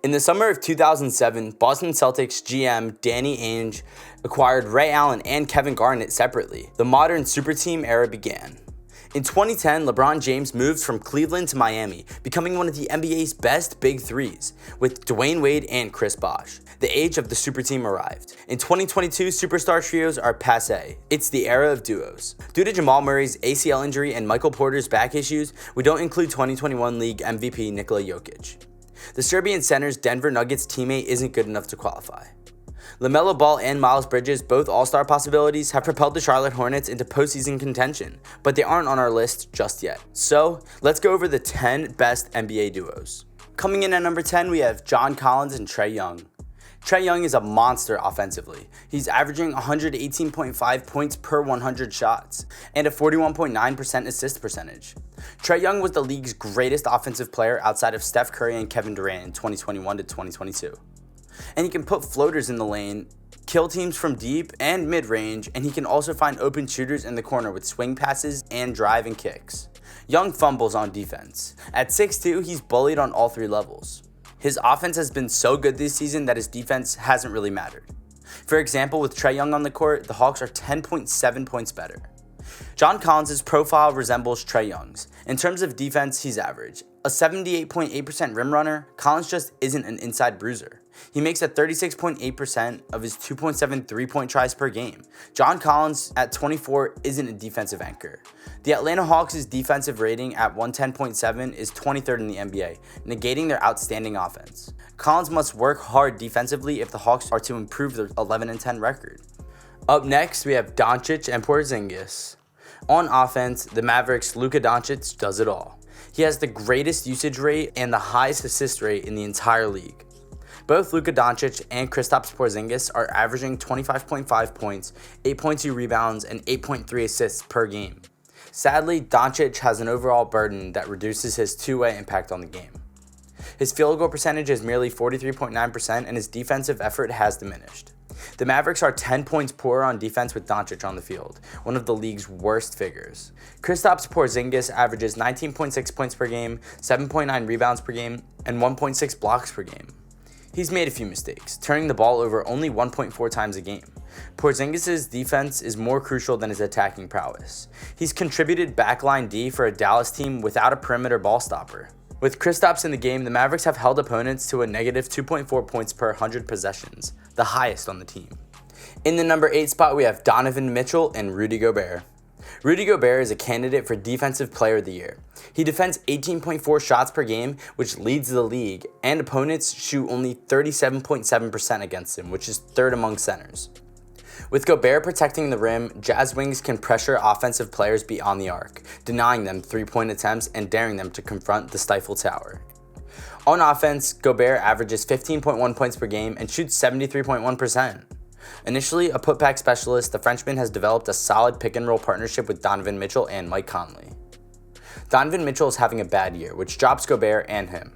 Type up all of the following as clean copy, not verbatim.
In the summer of 2007, Boston Celtics GM Danny Ainge acquired Ray Allen and Kevin Garnett separately. The modern super team era began. In 2010, LeBron James moved from Cleveland to Miami, becoming one of the NBA's best big threes, with Dwayne Wade and Chris Bosh. The age of the super team arrived. In 2022, superstar trios are passé. It's the era of duos. Due to Jamal Murray's ACL injury and Michael Porter's back issues, we don't include 2021 League MVP Nikola Jokic. The Serbian center's Denver Nuggets teammate isn't good enough to qualify. LaMelo Ball and Miles Bridges, both all-star possibilities, have propelled the Charlotte Hornets into postseason contention, but they aren't on our list just yet. So, let's go over the 10 best NBA duos. Coming in at number 10, we have John Collins and Trae Young. Trae Young is a monster offensively. He's averaging 118.5 points per 100 shots and a 41.9% assist percentage. Trae Young was the league's greatest offensive player outside of Steph Curry and Kevin Durant in 2021 to 2022. And he can put floaters in the lane, kill teams from deep and mid-range, and he can also find open shooters in the corner with swing passes and drive and kicks. Young fumbles on defense. At 6'2", he's bullied on all three levels. His offense has been so good this season that his defense hasn't really mattered. For example, with Trae Young on the court, the Hawks are 10.7 points better. John Collins' profile resembles Trae Young's. In terms of defense, he's average. A 78.8% rim runner, Collins just isn't an inside bruiser. He makes a 36.8% of his 2.7 three-point tries per game. John Collins at 24 isn't a defensive anchor. The Atlanta Hawks' defensive rating at 110.7 is 23rd in the NBA, negating their outstanding offense. Collins must work hard defensively if the Hawks are to improve their 11-10 record. Up next, we have Doncic and Porzingis. On offense, the Mavericks' Luka Doncic does it all. He has the greatest usage rate and the highest assist rate in the entire league. Both Luka Doncic and Kristaps Porzingis are averaging 25.5 points, 8.2 rebounds, and 8.3 assists per game. Sadly, Doncic has an overall burden that reduces his two-way impact on the game. His field goal percentage is merely 43.9%, and his defensive effort has diminished. The Mavericks are 10 points poorer on defense with Doncic on the field, one of the league's worst figures. Kristaps Porzingis averages 19.6 points per game, 7.9 rebounds per game, and 1.6 blocks per game. He's made a few mistakes, turning the ball over only 1.4 times a game. Porzingis' defense is more crucial than his attacking prowess. He's contributed backline D for a Dallas team without a perimeter ball stopper. With Kristaps in the game, the Mavericks have held opponents to a negative 2.4 points per 100 possessions, the highest on the team. In the number 8 spot, we have Donovan Mitchell and Rudy Gobert. Rudy Gobert is a candidate for Defensive Player of the Year. He defends 18.4 shots per game, which leads the league, and opponents shoot only 37.7% against him, which is third among centers. With Gobert protecting the rim, Jazz wings can pressure offensive players beyond the arc, denying them three-point attempts and daring them to confront the Stifle Tower. On offense, Gobert averages 15.1 points per game and shoots 73.1%. Initially a putback specialist, the Frenchman has developed a solid pick-and-roll partnership with Donovan Mitchell and Mike Conley. Donovan Mitchell is having a bad year, which drops Gobert and him.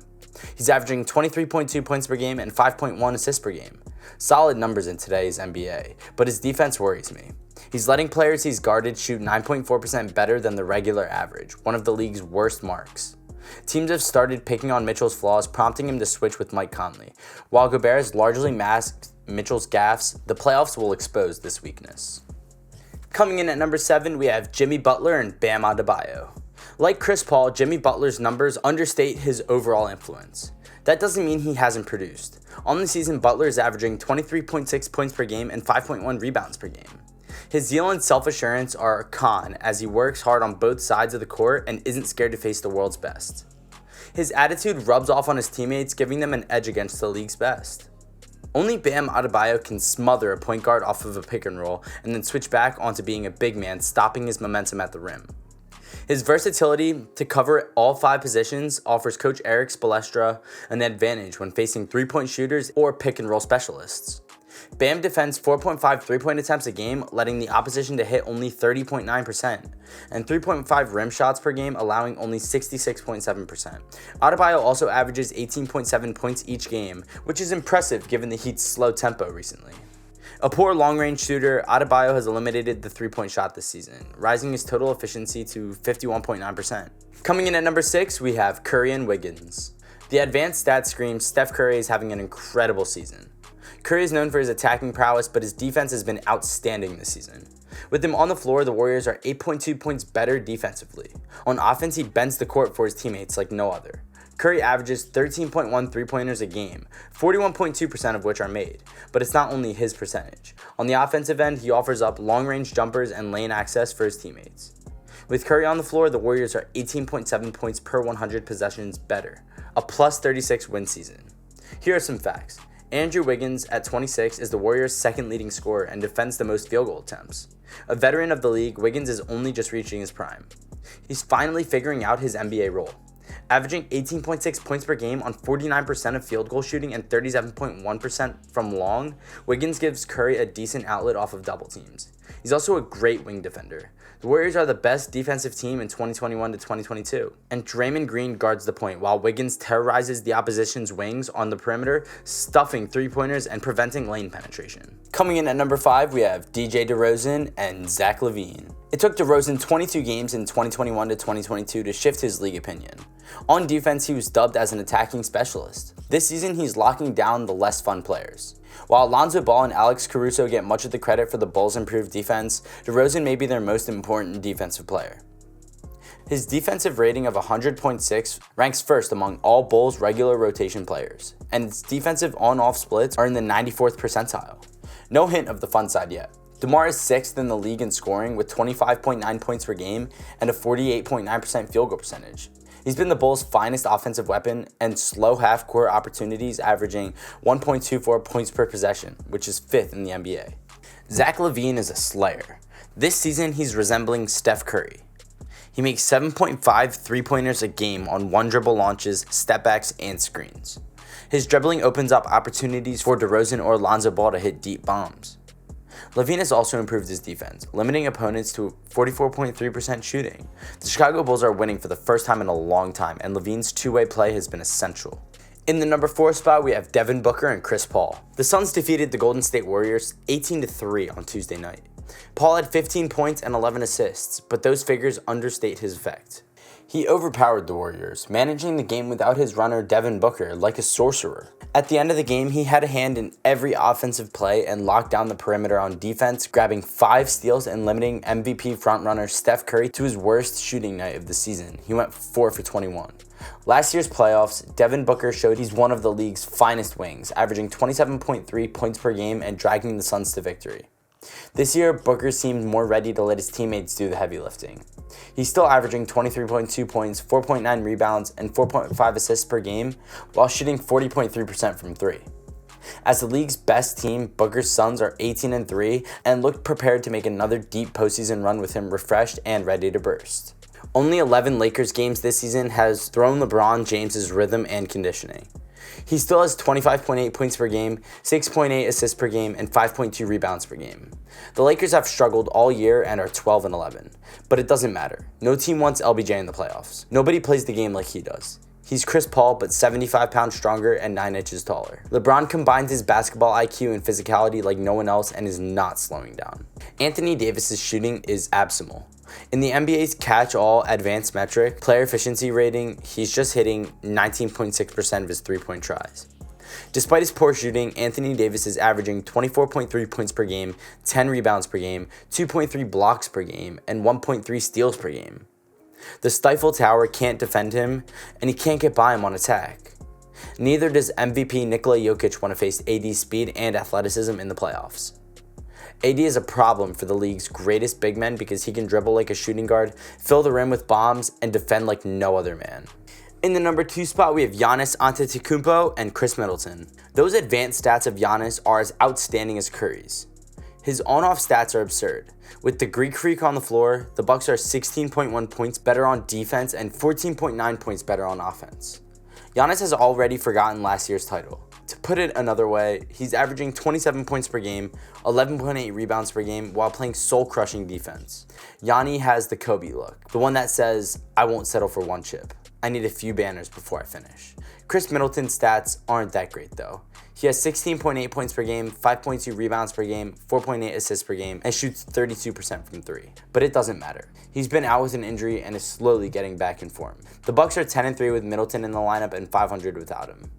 He's averaging 23.2 points per game and 5.1 assists per game. Solid numbers in today's NBA, but his defense worries me. He's letting players he's guarded shoot 9.4% better than the regular average, one of the league's worst marks. Teams have started picking on Mitchell's flaws, prompting him to switch with Mike Conley. While Gobert has largely masked Mitchell's gaffes, the playoffs will expose this weakness. Coming in at number 7, we have Jimmy Butler and Bam Adebayo. Like Chris Paul, Jimmy Butler's numbers understate his overall influence. That doesn't mean he hasn't produced. On the season, Butler is averaging 23.6 points per game and 5.1 rebounds per game. His zeal and self-assurance are a con as he works hard on both sides of the court and isn't scared to face the world's best. His attitude rubs off on his teammates, giving them an edge against the league's best. Only Bam Adebayo can smother a point guard off of a pick and roll and then switch back onto being a big man, stopping his momentum at the rim. His versatility to cover all 5 positions offers Coach Eric Spoelstra an advantage when facing three-point shooters or pick-and-roll specialists. Bam defends 4.5 three-point attempts a game, letting the opposition to hit only 30.9%, and 3.5 rim shots per game, allowing only 66.7%. Adebayo also averages 18.7 points each game, which is impressive given the Heat's slow tempo recently. A poor long-range shooter, Adebayo has eliminated the three-point shot this season, rising his total efficiency to 51.9%. Coming in at number 6, we have Curry and Wiggins. The advanced stats scream Steph Curry is having an incredible season. Curry is known for his attacking prowess, but his defense has been outstanding this season. With him on the floor, the Warriors are 8.2 points better defensively. On offense, he bends the court for his teammates like no other. Curry averages 13.1 three-pointers a game, 41.2% of which are made, but it's not only his percentage. On the offensive end, he offers up long-range jumpers and lane access for his teammates. With Curry on the floor, the Warriors are 18.7 points per 100 possessions better, a plus 36 win season. Here are some facts. Andrew Wiggins at 26 is the Warriors' second leading scorer and defends the most field goal attempts. A veteran of the league, Wiggins is only just reaching his prime. He's finally figuring out his NBA role. Averaging 18.6 points per game on 49% of field goal shooting and 37.1% from long, Wiggins gives Curry a decent outlet off of double teams. He's also a great wing defender. The Warriors are the best defensive team in 2021 to 2022, and Draymond Green guards the point while Wiggins terrorizes the opposition's wings on the perimeter, stuffing three-pointers and preventing lane penetration. Coming in at number 5, we have DJ DeRozan and Zach LaVine. It took DeRozan 22 games in 2021 to 2022 to shift his league opinion. On defense, he was dubbed as an attacking specialist. This season, he's locking down the less fun players. While Lonzo Ball and Alex Caruso get much of the credit for the Bulls' improved defense, DeRozan may be their most important defensive player. His defensive rating of 100.6 ranks first among all Bulls regular rotation players, and its defensive on-off splits are in the 94th percentile. No hint of the fun side yet. DeMar is 6th in the league in scoring with 25.9 points per game and a 48.9% field goal percentage. He's been the Bulls' finest offensive weapon and slow half-court opportunities, averaging 1.24 points per possession, which is 5th in the NBA. Zach LaVine is a slayer. This season, he's resembling Steph Curry. He makes 7.5 three-pointers a game on one-dribble launches, step-backs, and screens. His dribbling opens up opportunities for DeRozan or Lonzo Ball to hit deep bombs. LaVine has also improved his defense, limiting opponents to 44.3% shooting. The Chicago Bulls are winning for the first time in a long time, and LaVine's two-way play has been essential. In the number 4 spot, we have Devin Booker and Chris Paul. The Suns defeated the Golden State Warriors 18-3 on Tuesday night. Paul had 15 points and 11 assists, but those figures understate his effect. He overpowered the Warriors, managing the game without his runner Devin Booker like a sorcerer. At the end of the game, he had a hand in every offensive play and locked down the perimeter on defense, grabbing 5 steals and limiting MVP frontrunner Steph Curry to his worst shooting night of the season. He went 4 for 21. Last year's playoffs, Devin Booker showed he's one of the league's finest wings, averaging 27.3 points per game and dragging the Suns to victory. This year, Booker seemed more ready to let his teammates do the heavy lifting. He's still averaging 23.2 points, 4.9 rebounds, and 4.5 assists per game, while shooting 40.3% from 3. As the league's best team, Booker's Suns are 18-3 and look prepared to make another deep postseason run with him refreshed and ready to burst. Only 11 Lakers games this season has thrown LeBron James's rhythm and conditioning. He still has 25.8 points per game, 6.8 assists per game, and 5.2 rebounds per game. The Lakers have struggled all year and are 12-11, but it doesn't matter. No team wants LBJ in the playoffs. Nobody plays the game like he does. He's Chris Paul, but 75 pounds stronger and 9 inches taller. LeBron combines his basketball IQ and physicality like no one else and is not slowing down. Anthony Davis's shooting is abysmal. In the NBA's catch-all advanced metric, player efficiency rating, he's just hitting 19.6% of his three-point tries. Despite his poor shooting, Anthony Davis is averaging 24.3 points per game, 10 rebounds per game, 2.3 blocks per game, and 1.3 steals per game. The Stifle Tower can't defend him, and he can't get by him on attack. Neither does MVP Nikola Jokic want to face AD's speed and athleticism in the playoffs. AD is a problem for the league's greatest big men because he can dribble like a shooting guard, fill the rim with bombs, and defend like no other man. In the number 2 spot, we have Giannis Antetokounmpo and Chris Middleton. Those advanced stats of Giannis are as outstanding as Curry's. His on-off stats are absurd. With the Greek Freak on the floor, the Bucks are 16.1 points better on defense and 14.9 points better on offense. Giannis has already forgotten last year's title. To put it another way, he's averaging 27 points per game, 11.8 rebounds per game, while playing soul-crushing defense. Yanni has the Kobe look, the one that says, "I won't settle for one chip." I need a few banners before I finish. Chris Middleton's stats aren't that great though. He has 16.8 points per game, 5.2 rebounds per game, 4.8 assists per game, and shoots 32% from 3. But it doesn't matter. He's been out with an injury and is slowly getting back in form. The Bucks are 10-3 with Middleton in the lineup and 500 without him.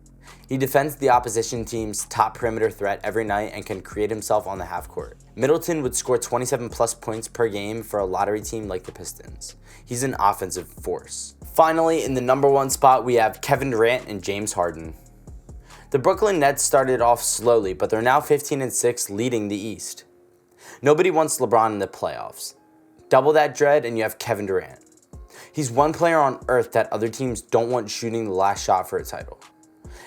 He defends the opposition team's top perimeter threat every night and can create himself on the half court. Middleton would score 27 plus points per game for a lottery team like the Pistons. He's an offensive force. Finally, in the number 1 spot, we have Kevin Durant and James Harden. The Brooklyn Nets started off slowly, but they're now 15-6, leading the East. Nobody wants LeBron in the playoffs. Double that dread and you have Kevin Durant. He's one player on earth that other teams don't want shooting the last shot for a title.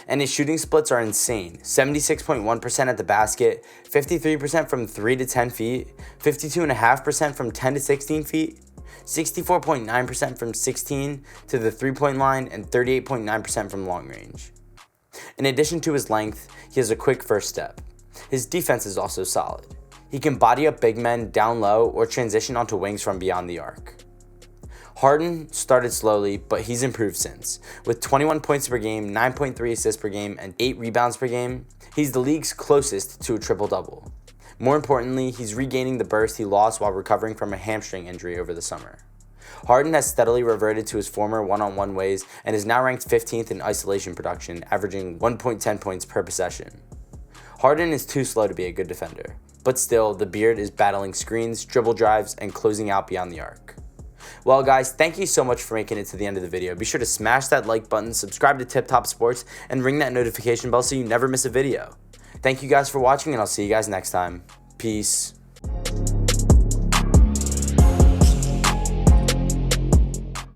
And his shooting splits are insane. 76.1% at the basket, 53% from 3 to 10 feet, 52.5% from 10 to 16 feet, 64.9% from 16 to the 3-point line, and 38.9% from long range. In addition to his length, he has a quick first step. His defense is also solid. He can body up big men down low or transition onto wings from beyond the arc. Harden started slowly, but he's improved since. With 21 points per game, 9.3 assists per game, and 8 rebounds per game, he's the league's closest to a triple-double. More importantly, he's regaining the burst he lost while recovering from a hamstring injury over the summer. Harden has steadily reverted to his former one-on-one ways and is now ranked 15th in isolation production, averaging 1.10 points per possession. Harden is too slow to be a good defender, but still, the beard is battling screens, dribble drives, and closing out beyond the arc. Well guys, thank you so much for making it to the end of the video. Be sure to smash that like button, subscribe to Tip Top Sports, and ring that notification bell so you never miss a video. Thank you guys for watching, and I'll see you guys next time. Peace.